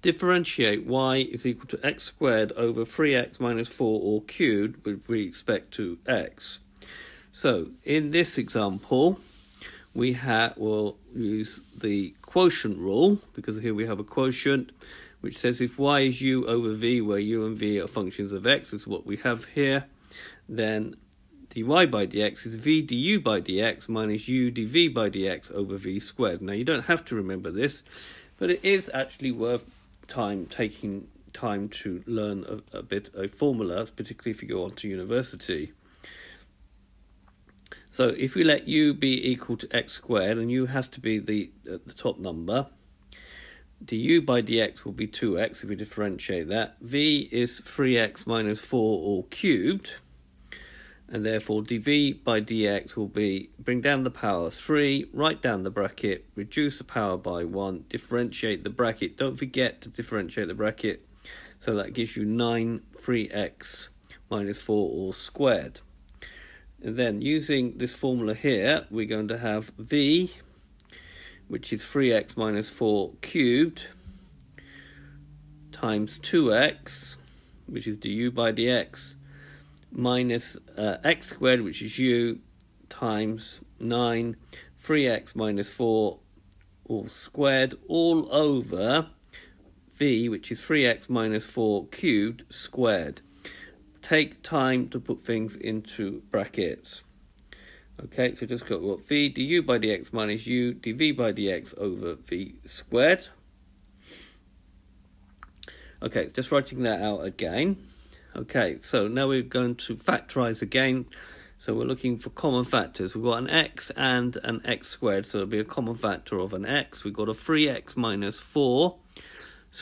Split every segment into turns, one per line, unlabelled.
differentiate y is equal to x squared over 3x minus 4 all cubed with respect to x. So in this example, we'll use the quotient rule, because here we have a quotient which says if y is u over v, where u and v are functions of x, is what we have here, then dy by dx is v du by dx minus u dv by dx over v squared. Now you don't have to remember this, but it is actually worth taking time to learn a bit of formulas, particularly if you go on to university. So if we let u be equal to x squared, and u has to be the top number, du by dx will be 2x if we differentiate that. V is 3x minus 4 all cubed, and therefore dv by dx will be, bring down the power 3, write down the bracket, reduce the power by 1, differentiate the bracket. Don't forget to differentiate the bracket. So that gives you 9 3x minus 4 all squared. And then using this formula here, we're going to have v, which is 3x minus 4 cubed, times 2x, which is du by dx, minus x squared, which is u, times 9 3x minus 4 all squared, all over v, which is 3x minus 4 cubed squared. Take time to put things into brackets. Okay, so just got what v du by dx minus u dv by dx over v squared. Okay, just writing that out again. Okay, so now we're going to factorize again. So we're looking for common factors. We've got an x and an x squared, so it'll be a common factor of an x. We've got a 3x minus 4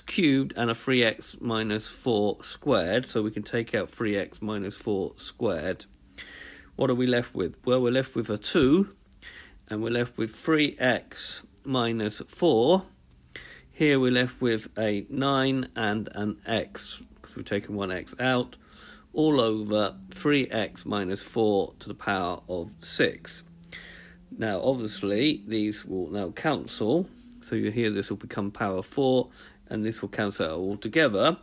cubed and a 3x minus 4 squared, so we can take out 3x minus 4 squared. What are we left with? Well, we're left with a 2, and we're left with 3x minus 4. Here we're left with a 9 and an x, because we've taken one x out, all over 3x minus 4 to the power of 6. Now, obviously, these will now cancel, so you hear this will become power 4, and this will cancel out all together.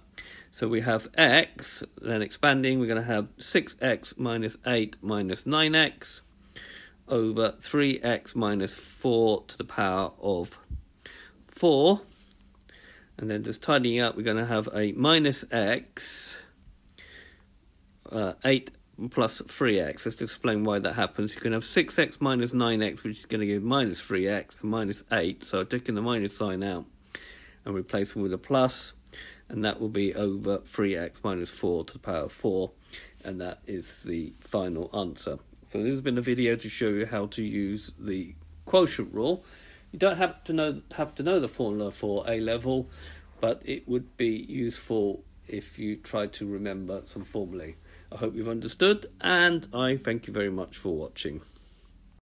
So we have x, then expanding, we're going to have 6x minus 8 minus 9x over 3x minus 4 to the power of 4. And then just tidying up, we're going to have a minus x, 8 plus 3x. Let's explain why that happens. You can have 6x minus 9x, which is going to give minus 3x, and minus 8. So taking the minus sign out and replacing with a plus, and that will be over 3x minus 4 to the power of 4, and that is the final answer. So this has been a video to show you how to use the quotient rule. You don't have to know the formula for A level, but it would be useful if you try to remember some formulae. I hope you've understood, and I thank you very much for watching.